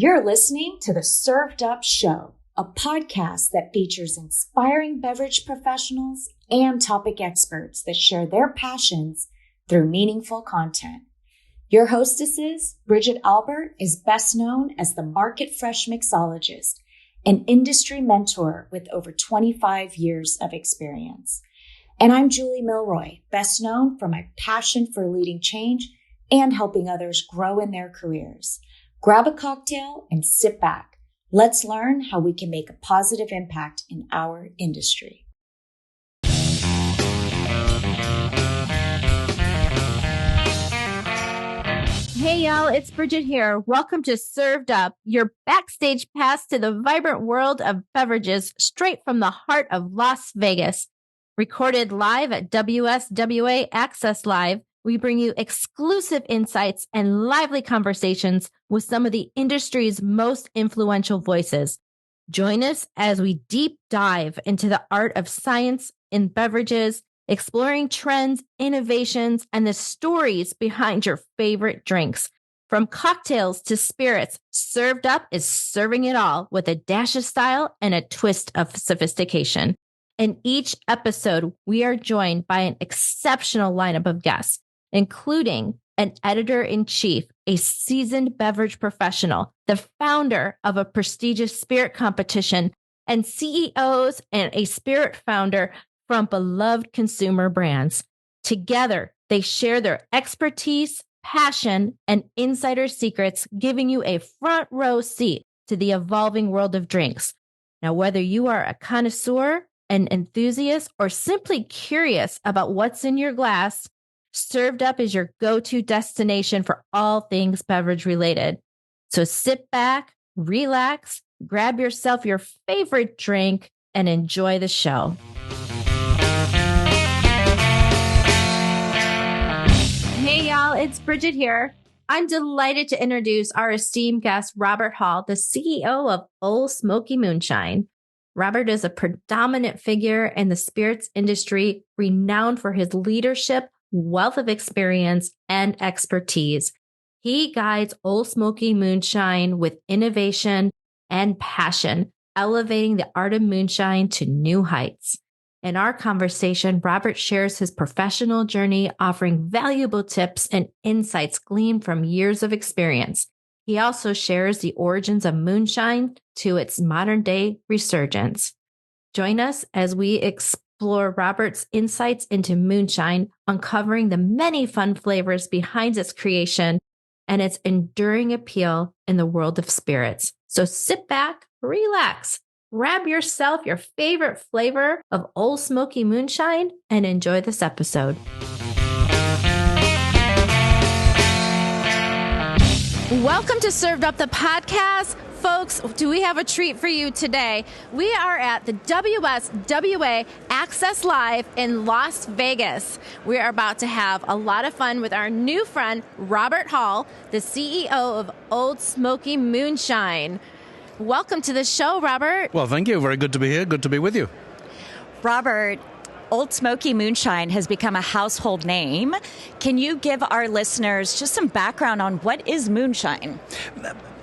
You're listening to the Served Up Show, a podcast that features inspiring beverage professionals and topic experts that share their passions through meaningful content. Your hostesses, Bridget Albert, is best known as the Market Fresh Mixologist, an industry mentor with over 25 years of experience. And I'm Julie Milroy, best known for my passion for leading change and helping others grow in their careers. Grab a cocktail and sit back. Let's learn how we can make a positive impact in our industry. Hey y'all, it's Bridget here. Welcome to Served Up, your backstage pass to the vibrant world of beverages straight from the heart of Las Vegas. Recorded live at WSWA Access Live, we bring you exclusive insights and lively conversations with some of the industry's most influential voices. Join us as we deep dive into the art of science in beverages, exploring trends, innovations, and the stories behind your favorite drinks. From cocktails to spirits, Served Up is serving it all with a dash of style and a twist of sophistication. In each episode, we are joined by an exceptional lineup of guests, including an editor-in-chief, a seasoned beverage professional, the founder of a prestigious spirit competition, and CEOs and a spirit founder from beloved consumer brands. Together, they share their expertise, passion, and insider secrets, giving you a front row seat to the evolving world of drinks. Now, whether you are a connoisseur, an enthusiast, or simply curious about what's in your glass, Served Up is your go-to destination for all things beverage related. So sit back, relax, grab yourself your favorite drink, and enjoy the show. Hey y'all, it's Bridget here. I'm delighted to introduce our esteemed guest, Robert Hall, the CEO of Ole Smokey Moonshine. Robert is a predominant figure in the spirits industry, renowned for his leadership, wealth of experience, and expertise. He guides Ole Smokey Moonshine with innovation and passion, elevating the art of moonshine to new heights. In our conversation, Robert shares his professional journey, offering valuable tips and insights gleaned from years of experience. He also shares the origins of moonshine to its modern-day resurgence. Join us as we explore Robert's insights into moonshine, uncovering the many fun flavors behind its creation and its enduring appeal in the world of spirits. So sit back, relax, grab yourself your favorite flavor of Ole Smokey Moonshine, and enjoy this episode. Welcome to Served Up, the podcast. Folks, do we have a treat for you today? We are at the WSWA Access Live in Las Vegas. We are about to have a lot of fun with our new friend, Robert Hall, the CEO of Ole Smokey Moonshine. Welcome to the show, Robert. Well, thank you. Very good to be here. Good to be with you. Robert, Ole Smokey Moonshine has become a household name. Can you give our listeners just some background on what is moonshine?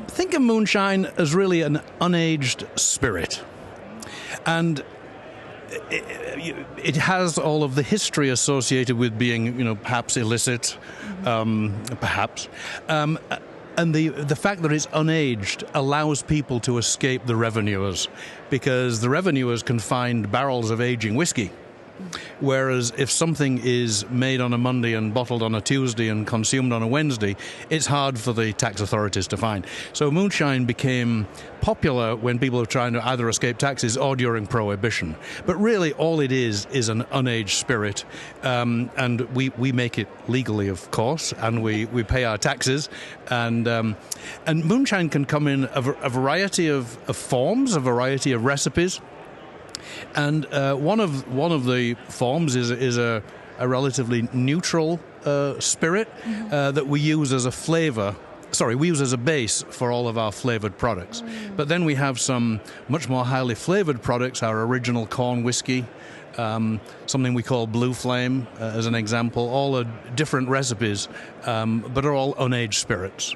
Think of moonshine as really an unaged spirit. And it has all of the history associated with being, perhaps illicit, perhaps. And the fact that it's unaged allows people to escape the revenuers, because the revenuers can find barrels of aging whiskey. Whereas if something is made on a Monday and bottled on a Tuesday and consumed on a Wednesday, it's hard for the tax authorities to find. So moonshine became popular when people were trying to either escape taxes or during Prohibition. But really all it is an unaged spirit. And we make it legally, of course, and we pay our taxes. And moonshine can come in a variety of forms, a variety of recipes. And one of the forms is a relatively neutral spirit that we use as a flavor. We use as a base for all of our flavored products. But then we have some much more highly flavored products, our original corn whiskey, something we call Blue Flame, as an example. All are different recipes, but are all unaged spirits.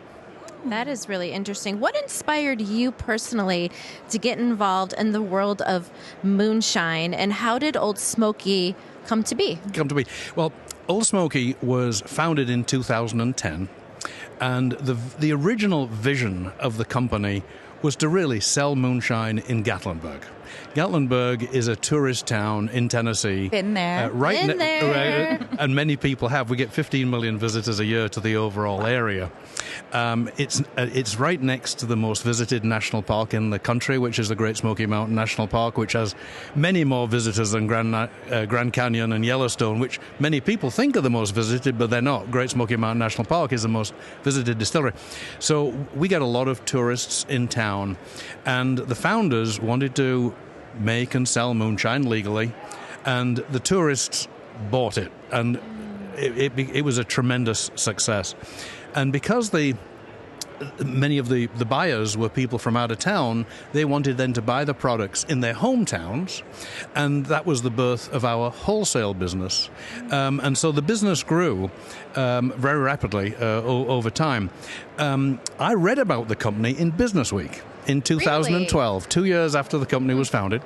That is really interesting. What inspired you personally to get involved in the world of moonshine, and how did Old Smokey come to be? Well, Ole Smokey was founded in 2010, and the original vision of the company was to really sell moonshine in Gatlinburg. Gatlinburg is a tourist town in Tennessee. Been there. Been there. And many people have. We get 15 million visitors a year to the overall area. It's right next to the most visited national park in the country, which is the Great Smoky Mountain National Park, which has many more visitors than Grand Canyon and Yellowstone, which many people think are the most visited, but they're not. Great Smoky Mountain National Park is the most visited distillery. So we get a lot of tourists in town, and the founders wanted to make and sell moonshine legally, and the tourists bought it, and it was a tremendous success. And because many of the buyers were people from out of town, they wanted then to buy the products in their hometowns, and that was the birth of our wholesale business. And so the business grew very rapidly over time. I read about the company in Business Week in 2012, Really? 2 years after the company was founded,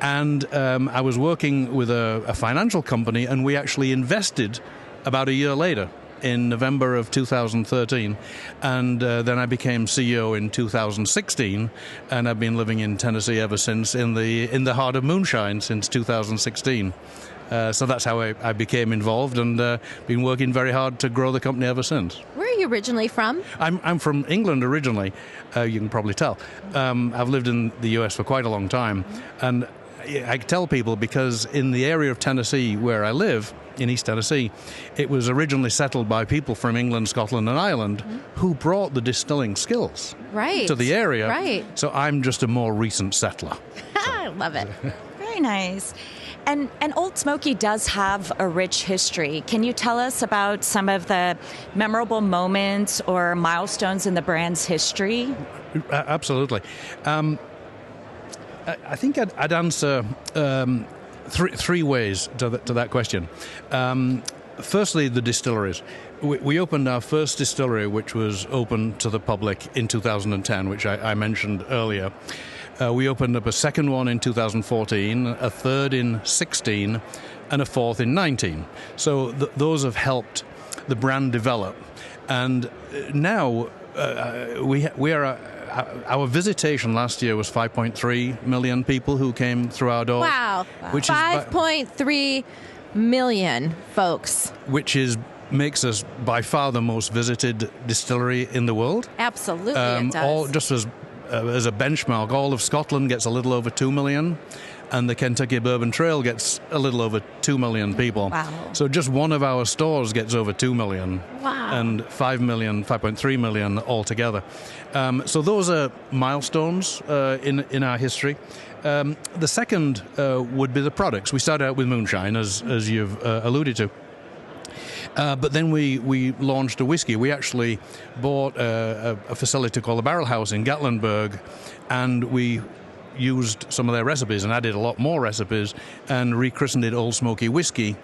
and I was working with a financial company, and we actually invested about a year later in November of 2013, and then I became CEO in 2016, and I've been living in Tennessee ever since, in the heart of moonshine since 2016. So that's how I became involved, and been working very hard to grow the company ever since. Where are you originally from? I'm from England originally, you can probably tell. I've lived in the US for quite a long time, and I tell people because in the area of Tennessee where I live, in East Tennessee, it was originally settled by people from England, Scotland, and Ireland who brought the distilling skills to the area. Right. So I'm just a more recent settler. I love it. Very nice. And Old Smokey does have a rich history. Can you tell us about some of the memorable moments or milestones in the brand's history? Absolutely. I think I'd answer three ways to that question. Firstly, the distilleries. We opened our first distillery, which was open to the public in 2010, which I mentioned earlier. We opened up a second one in 2014, a third in 16, and a fourth in 19. So those have helped the brand develop. And now we are... Our visitation last year was 5.3 million people who came through our door. Wow. Which 5.3 million folks. Which makes us by far the most visited distillery in the world. Absolutely, it does. Just as a benchmark, all of Scotland gets a little over 2 million, and the Kentucky Bourbon Trail gets a little over 2 million people. Wow. So just one of our stores gets over 2 million. Wow. And 5.3 million altogether. So those are milestones in our history. The second would be the products. We started out with moonshine, as you've alluded to. But then we launched a whiskey. We actually bought a facility called the Barrel House in Gatlinburg, and we used some of their recipes and added a lot more recipes and rechristened it Old Smokey Whiskey.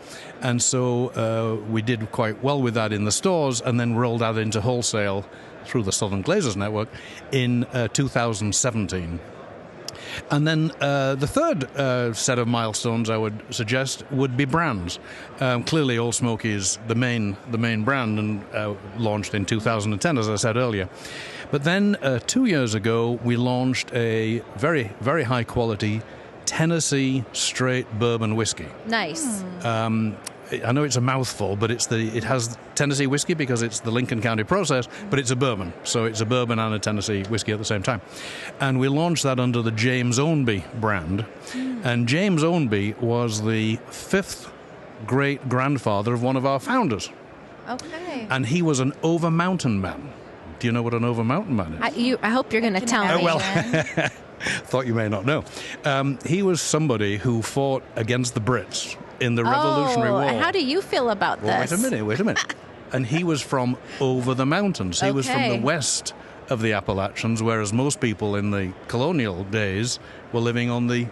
And so we did quite well with that in the stores, and then rolled that into wholesale through the Southern Glazers Network in 2017. And then the third set of milestones I would suggest would be brands. Clearly, Ole Smokey is the main brand, and launched in 2010, as I said earlier. But then 2 years ago, we launched a very, very high quality Tennessee straight bourbon whiskey. Nice. I know it's a mouthful, but it has Tennessee whiskey because it's the Lincoln County process, but it's a bourbon. So it's a bourbon and a Tennessee whiskey at the same time. And we launched that under the James Ownby brand. And James Ownby was the fifth great-grandfather of one of our founders. Okay. And he was an over-mountain man. Do you know what an over-mountain man is? I hope you're going to tell me. Well, thought you may not know. He was somebody who fought against the Brits in the Revolutionary War. How do you feel about this? Wait a minute. And he was from over the mountains. He was from the west of the Appalachians, whereas most people in the colonial days were living on the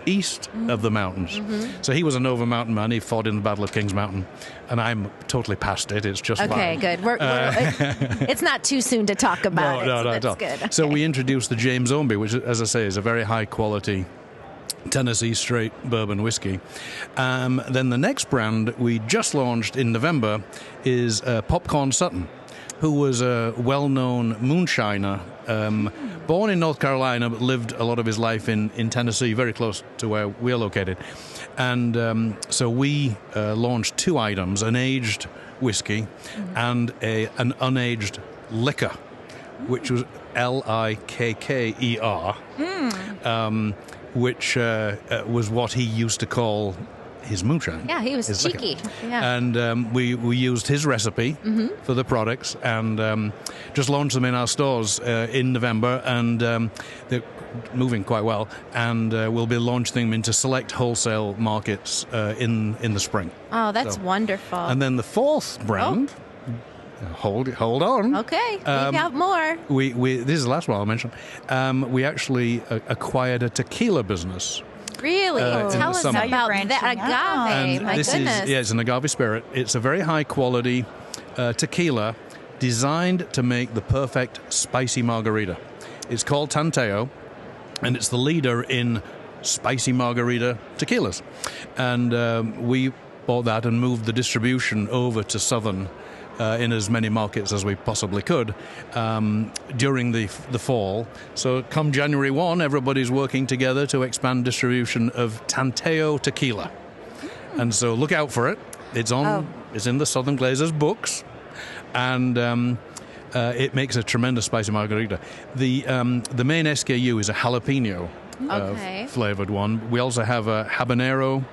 east of the mountains. So he was an over mountain man. He fought in the Battle of Kings Mountain, and I'm totally past it. It's just okay, fine. good. It's not too soon to talk about it. No, not at all. Good. So we introduced the James Ownby, which, as I say, is a very high quality Tennessee straight bourbon whiskey. Then the next brand we just launched in November is Popcorn Sutton, who was a well-known moonshiner, born in North Carolina but lived a lot of his life in Tennessee, very close to where we're located. And so we launched 2 items, an aged whiskey and an unaged liquor, which was Likker, which was what he used to call his moonshine. Yeah, he was cheeky. Yeah. And we used his recipe for the products and just launched them in our stores in November, and they're moving quite well. And we'll be launching them into select wholesale markets in the spring. Oh, that's wonderful. And then the 4th brand. Hold on. Okay, we got more. We this is the last one I'll mention. We actually acquired a tequila business. Really? Tell us summer. about that agave. And My goodness. It's an agave spirit. It's a very high quality tequila designed to make the perfect spicy margarita. It's called Tanteo, and it's the leader in spicy margarita tequilas. And we bought that and moved the distribution over to Southern in as many markets as we possibly could during the fall. So come January 1, everybody's working together to expand distribution of Tanteo tequila. And so look out for it. It's in the Southern Glazers books, and it makes a tremendous spicy margarita. The main SKU is a jalapeno flavored one. We also have a habanero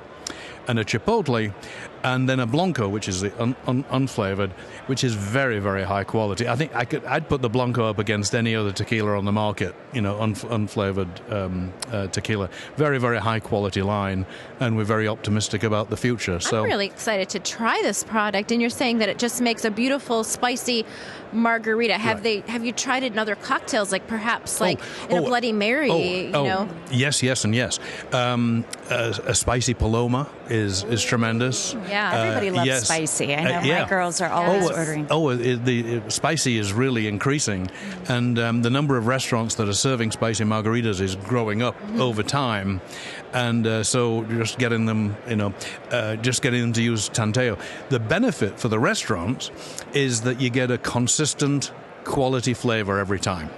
and a chipotle, and then a blanco, which is the unflavored, which is very, very high quality. I think I'd put the blanco up against any other tequila on the market, unflavored tequila. Very, very high quality line, and we're very optimistic about the future. So I'm really excited to try this product, and you're saying that it just makes a beautiful, spicy margarita. Have you tried it in other cocktails, like perhaps in a Bloody Mary? Yes, and yes. A spicy Paloma is tremendous. Yeah, everybody loves spicy. I know my girls are always ordering. The spicy is really increasing, and the number of restaurants that are serving spicy margaritas is growing up over time, and so just getting them to use Tanteo. The benefit for the restaurants is that you get a consistent quality flavor every time.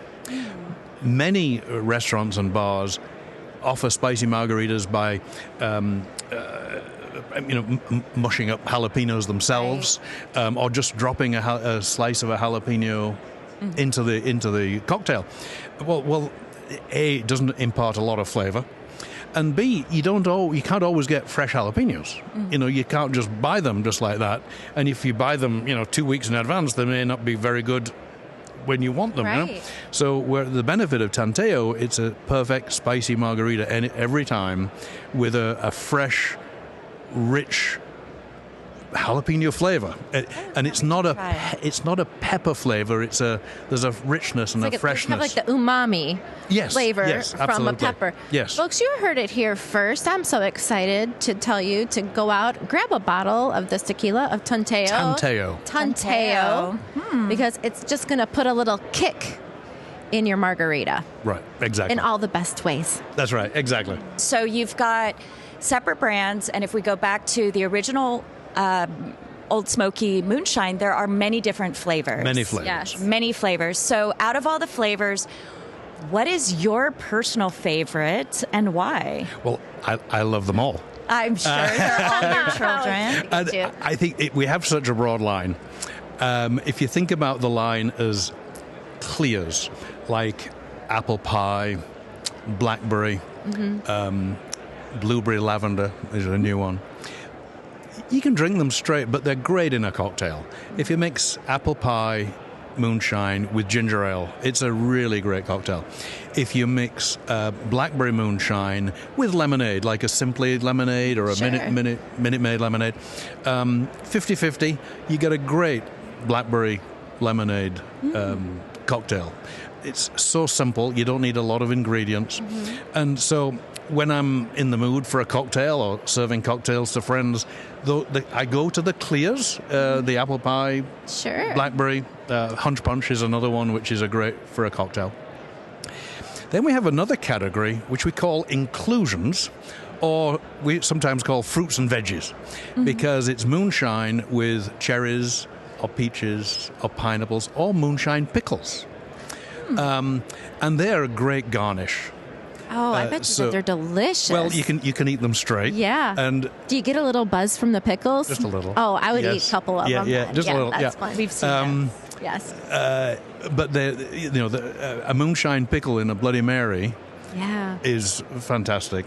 Many restaurants and bars offer spicy margaritas by mushing up jalapenos themselves, or just dropping a slice of a jalapeno into the cocktail. Well, A, it doesn't impart a lot of flavor, and B, you can't always get fresh jalapenos. You can't just buy them just like that, and if you buy them 2 weeks in advance, they may not be very good when you want them. Right. So where the benefit of Tanteo, it's a perfect spicy margarita every time with a fresh, rich jalapeno flavor, and it's not a pepper flavor. There's a richness and a freshness. It's like the umami flavor from a pepper. Yes, folks, you heard it here first. I'm so excited to tell you to go out, grab a bottle of this tequila of Tanteo, because it's just going to put a little kick in your margarita. Right, exactly. In all the best ways. That's right, exactly. So you've got separate brands, and if we go back to the original Ole Smokey Moonshine, there are many different flavors. Many flavors. Yes. Many flavors. So out of all the flavors, what is your personal favorite and why? Well, I love them all. I'm sure they're all your children. I think we have such a broad line. If you think about the line as clears, like apple pie, blackberry, blueberry lavender is a new one. You can drink them straight, but they're great in a cocktail. If you mix apple pie moonshine with ginger ale, it's a really great cocktail. If you mix blackberry moonshine with lemonade, like a Simply lemonade or a Minute Maid lemonade, 50-50, you get a great blackberry lemonade cocktail. it's so simple. You don't need a lot of ingredients. And so when I'm in the mood for a cocktail or serving cocktails to friends, I go to the clears, the apple pie, blackberry. Hunch punch is another one, which is great for a cocktail. Then we have another category, which we call inclusions, or we sometimes call fruits and veggies, because it's moonshine with cherries or peaches or pineapples or moonshine pickles. And they're a great garnish. Oh, I bet you that they're delicious. Well, you can eat them straight. Yeah. And do you get a little buzz from the pickles? just a little. Oh, I would eat a couple of them. Yeah, just a little. That's fun. We've seen that. Yes. But a moonshine pickle in a Bloody Mary is fantastic.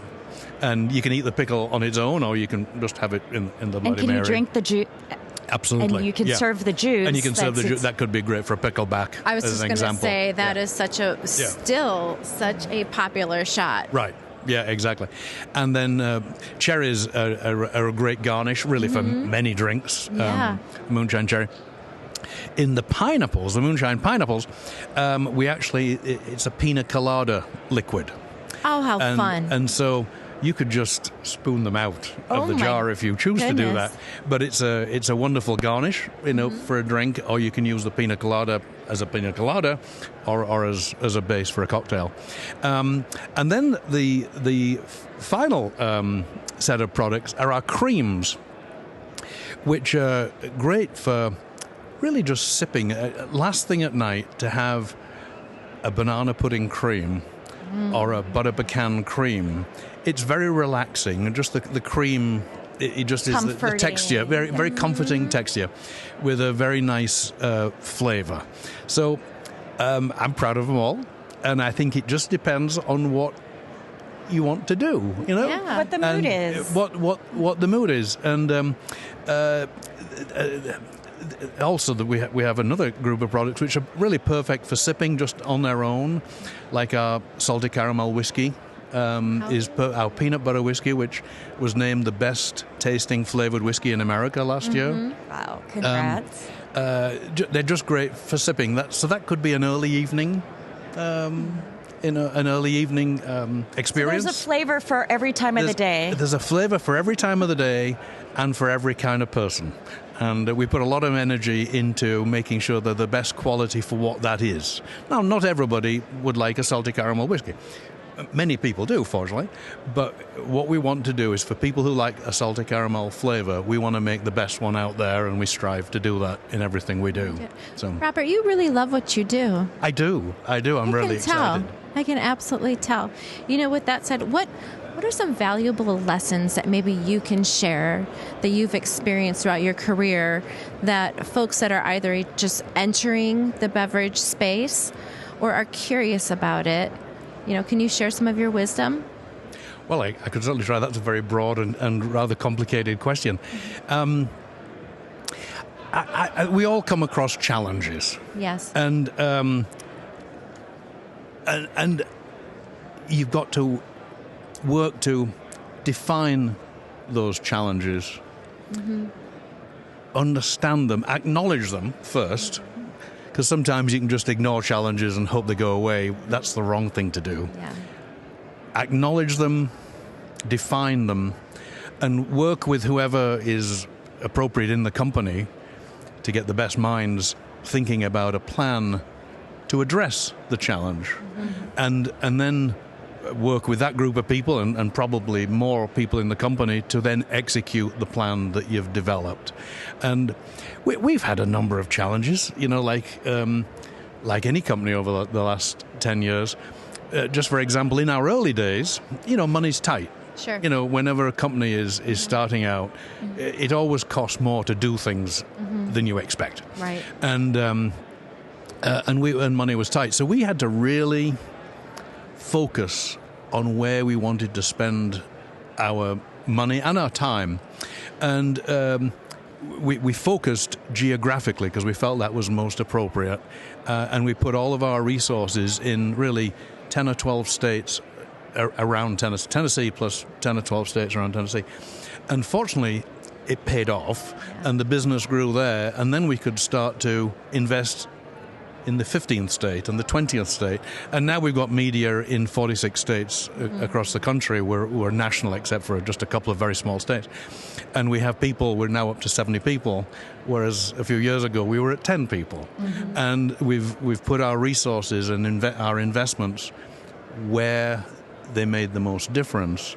And you can eat the pickle on its own, or you can just have it in the Bloody Mary. And can you drink the juice? Absolutely. And you can serve the juice. And you can serve the juice. That could be great for a pickleback. I was just going to say that is still such a popular shot. Right. Yeah, exactly. And then cherries are a great garnish, really, for many drinks. Moonshine cherry. In the pineapples, the moonshine pineapples, it's a pina colada liquid. Oh, how fun. And so you could just spoon them out of the jar if you choose to do that. But it's a wonderful garnish, for a drink, or you can use the pina colada as a pina colada or as a base for a cocktail. And then the final set of products are our creams, which are great for really just sipping. Last thing at night, to have a banana pudding cream or a butter pecan cream. It's very relaxing, and just the cream, it just is the texture, very comforting texture, with a very nice flavor. So I'm proud of them all, and I think it just depends on what you want to do, what the mood is, what the mood is, and also that we have another group of products which are really perfect for sipping just on their own, like our salty caramel whiskey. Is our peanut butter whiskey, which was named the best tasting flavored whiskey in America last year. Wow, congrats. They're just great for sipping. That could be an early evening, an early evening experience. So there's a flavor for every time of the day. There's a flavor for every time of the day and for every kind of person. And we put a lot of energy into making sure they're the best quality for what that is. Now, not everybody would like a salty caramel whiskey. Many people do, fortunately. But what we want to do is, for people who like a salty caramel flavor, we want to make the best one out there, and we strive to do that in everything we do. So, Robert, you really love what you do. I do. I'm really excited. I can absolutely tell. With that said, what are some valuable lessons that maybe you can share that you've experienced throughout your career that folks that are either just entering the beverage space or are curious about it, can you share some of your wisdom? Well, I could certainly try. That's a very broad and rather complicated question. We all come across challenges. Yes. And you've got to work to define those challenges, understand them, acknowledge them first, because sometimes you can just ignore challenges and hope they go away. That's the wrong thing to do. Yeah. Acknowledge them, define them, and work with whoever is appropriate in the company to get the best minds thinking about a plan to address the challenge, and then work with that group of people and probably more people in the company to then execute the plan that you've developed. And we've had a number of challenges, like any company over the last 10 years. Just for example, in our early days, money's tight. Sure. Whenever a company is starting out, it always costs more to do things than you expect. Right. And money was tight. So we had to really focus on where we wanted to spend our money and our time. And we focused geographically because we felt that was most appropriate. And we put all of our resources in really 10 or 12 states around Tennessee, plus 10 or 12 states around Tennessee. Unfortunately, it paid off, and the business grew there, and then we could start to invest in the 15th state and the 20th state. And now we've got media in 46 states across the country. We're national except for just a couple of very small states. And we have people, we're now up to 70 people, whereas a few years ago we were at 10 people. And we've put our resources and our investments where they made the most difference.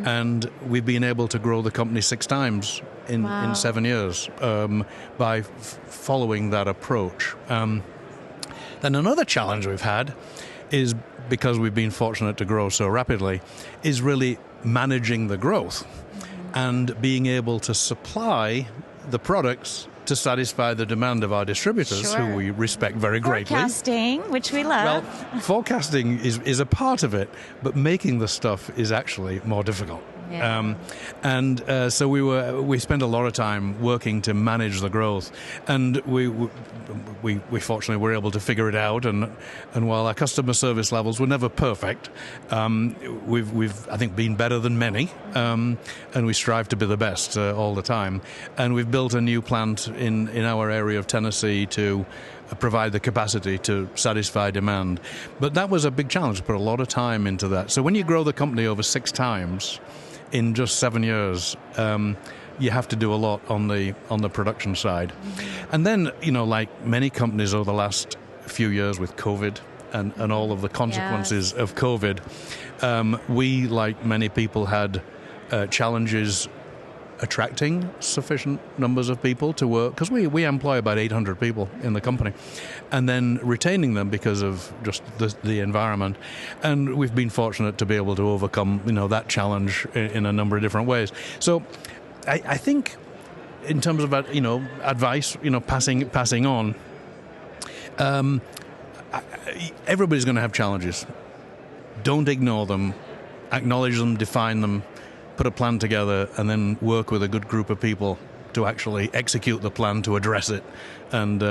And we've been able to grow the company 6 times in 7 years by following that approach. Then another challenge we've had is, because we've been fortunate to grow so rapidly, is really managing the growth and being able to supply the products to satisfy the demand of our distributors, who we respect very greatly. Forecasting, which we love. Well, forecasting is a part of it, but making the stuff is actually more difficult. Yeah. So we spent a lot of time working to manage the growth, and we fortunately were able to figure it out. And while our customer service levels were never perfect, we've I think been better than many, and we strive to be the best all the time. And we've built a new plant in our area of Tennessee to provide the capacity to satisfy demand. But that was a big challenge. We put a lot of time into that. So when you grow the company over 6 times in just 7 years, you have to do a lot on the production side. And then, like many companies over the last few years with COVID and all of the consequences of COVID, we, like many people, had challenges attracting sufficient numbers of people to work, because we employ about 800 people in the company, and then retaining them because of just the environment. And we've been fortunate to be able to overcome that challenge in a number of different ways. So I think in terms of advice, passing on, everybody's going to have challenges. Don't ignore them, acknowledge them, define them, put a plan together, and then work with a good group of people to actually execute the plan to address it, and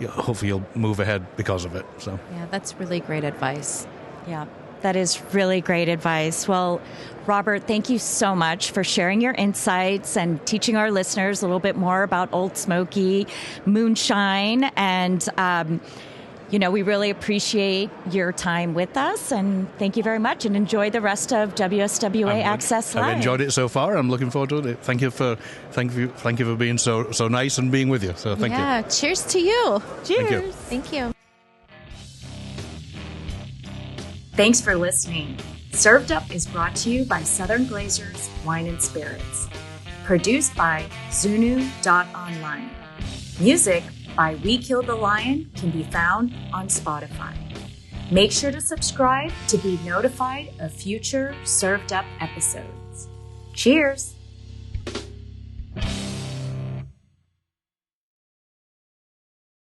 hopefully you'll move ahead because of it. So Yeah, that's really great advice. Yeah, that is really great advice. Well, Robert, thank you so much for sharing your insights and teaching our listeners a little bit more about Ole Smokey, Moonshine, and we really appreciate your time with us, and thank you very much, and enjoy the rest of WSWA Access Live. I've enjoyed it so far. I'm looking forward to it. Thank you for being so nice and being with you. So thank you. Yeah, cheers to you. Cheers. Thank you. Thanks for listening. Served Up is brought to you by Southern Glazers Wine and Spirits. Produced by Zunu.online. Music by We Killed the Lion can be found on Spotify. Make sure to subscribe to be notified of future Served Up episodes. Cheers!